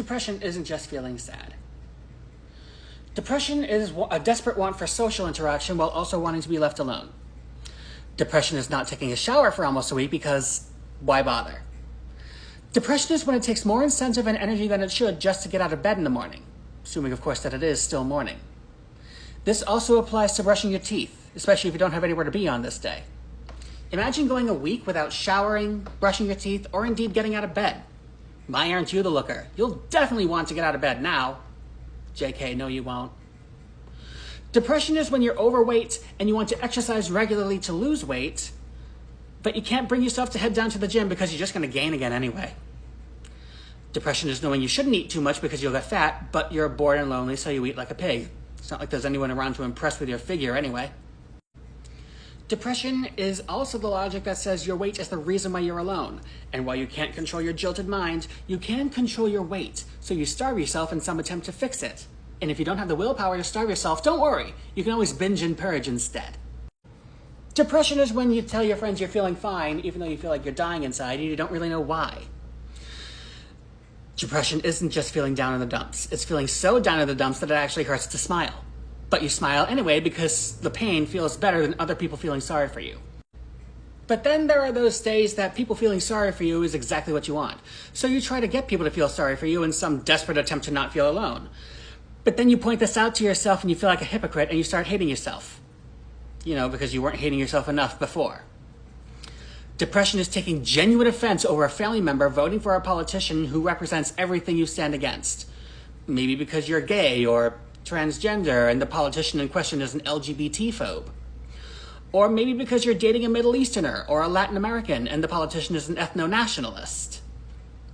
Depression isn't just feeling sad. Depression is a desperate want for social interaction while also wanting to be left alone. Depression is not taking a shower for almost a week because why bother? Depression is when it takes more incentive and energy than it should just to get out of bed in the morning, assuming of course that it is still morning. This also applies to brushing your teeth, especially if you don't have anywhere to be on this day. Imagine going a week without showering, brushing your teeth, or indeed getting out of bed. Why aren't you the looker? You'll definitely want to get out of bed now. JK, no you won't. Depression is when you're overweight and you want to exercise regularly to lose weight, but you can't bring yourself to head down to the gym because you're just going to gain again anyway. Depression is knowing you shouldn't eat too much because you'll get fat, but you're bored and lonely, so you eat like a pig. It's not like there's anyone around to impress with your figure anyway. Depression is also the logic that says your weight is the reason why you're alone. And while you can't control your jilted mind, you can control your weight. So you starve yourself in some attempt to fix it. And if you don't have the willpower to starve yourself, don't worry. You can always binge and purge instead. Depression is when you tell your friends you're feeling fine, even though you feel like you're dying inside and you don't really know why. Depression isn't just feeling down in the dumps. It's feeling so down in the dumps that it actually hurts to smile. But you smile anyway because the pain feels better than other people feeling sorry for you. But then there are those days that people feeling sorry for you is exactly what you want. So you try to get people to feel sorry for you in some desperate attempt to not feel alone. But then you point this out to yourself and you feel like a hypocrite and you start hating yourself. You know, because you weren't hating yourself enough before. Depression is taking genuine offense over a family member voting for a politician who represents everything you stand against. Maybe because you're gay or transgender and the politician in question is an LGBT phobe. Or maybe because you're dating a Middle Easterner or a Latin American and the politician is an ethno-nationalist.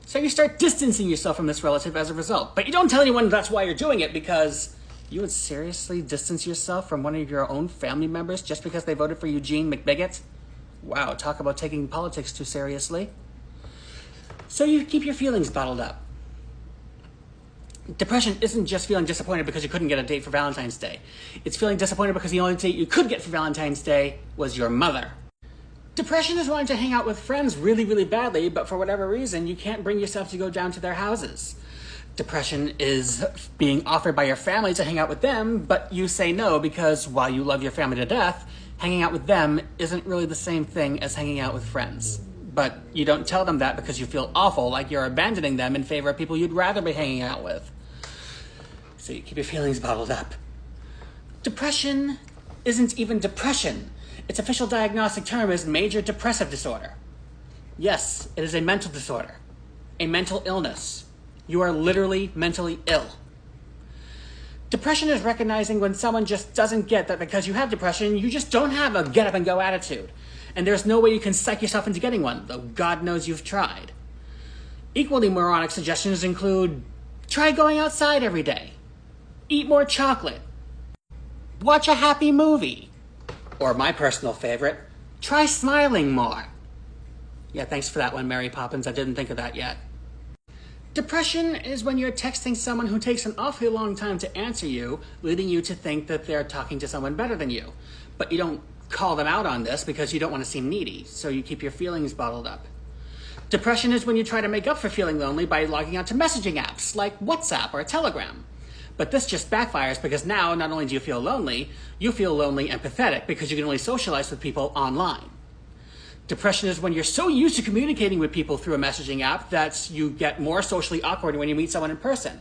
So you start distancing yourself from this relative as a result. But you don't tell anyone that's why you're doing it, because you would seriously distance yourself from one of your own family members just because they voted for Eugene McBigot? Wow, talk about taking politics too seriously. So you keep your feelings bottled up. Depression isn't just feeling disappointed because you couldn't get a date for Valentine's Day. It's feeling disappointed because the only date you could get for Valentine's Day was your mother. Depression is wanting to hang out with friends really, really badly, but for whatever reason, you can't bring yourself to go down to their houses. Depression is being offered by your family to hang out with them, but you say no because while you love your family to death, hanging out with them isn't really the same thing as hanging out with friends. But you don't tell them that because you feel awful, like you're abandoning them in favor of people you'd rather be hanging out with. So you keep your feelings bottled up. Depression isn't even depression. Its official diagnostic term is major depressive disorder. Yes, it is a mental disorder, a mental illness. You are literally mentally ill. Depression is recognizing when someone just doesn't get that because you have depression, you just don't have a get up and go attitude. And there's no way you can psych yourself into getting one, though God knows you've tried. Equally moronic suggestions include, try going outside every day, eat more chocolate, watch a happy movie, or my personal favorite, try smiling more. Yeah, thanks for that one, Mary Poppins. I didn't think of that yet. Depression is when you're texting someone who takes an awfully long time to answer you, leading you to think that they're talking to someone better than you. But you don't call them out on this because you don't want to seem needy, so you keep your feelings bottled up. Depression is when you try to make up for feeling lonely by logging onto messaging apps like WhatsApp or Telegram. But this just backfires because now not only do you feel lonely and pathetic because you can only socialize with people online. Depression is when you're so used to communicating with people through a messaging app that you get more socially awkward when you meet someone in person.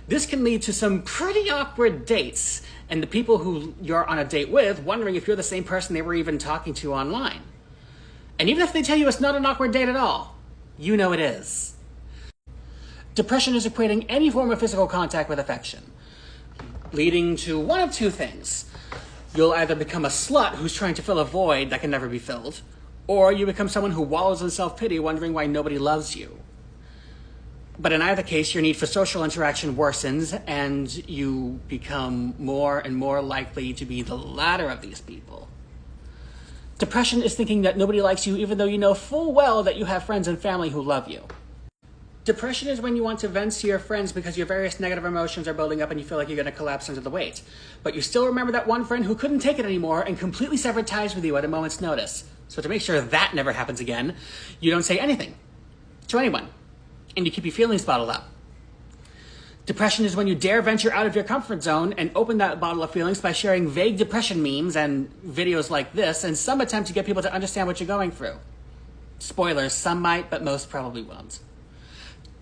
This can lead to some pretty awkward dates, and the people who you're on a date with wondering if you're the same person they were even talking to online. And even if they tell you it's not an awkward date at all, you know it is. Depression is equating any form of physical contact with affection, leading to one of two things. You'll either become a slut who's trying to fill a void that can never be filled, or you become someone who wallows in self-pity wondering why nobody loves you. But in either case, your need for social interaction worsens and you become more and more likely to be the latter of these people. Depression is thinking that nobody likes you even though you know full well that you have friends and family who love you. Depression is when you want to vent to your friends because your various negative emotions are building up and you feel like you're going to collapse under the weight. But you still remember that one friend who couldn't take it anymore and completely severed ties with you at a moment's notice. So to make sure that never happens again, you don't say anything to anyone, and you keep your feelings bottled up. Depression is when you dare venture out of your comfort zone and open that bottle of feelings by sharing vague depression memes and videos like this in some attempt to get people to understand what you're going through. Spoilers, some might, but most probably won't.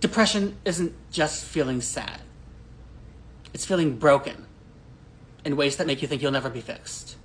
Depression isn't just feeling sad. It's feeling broken in ways that make you think you'll never be fixed.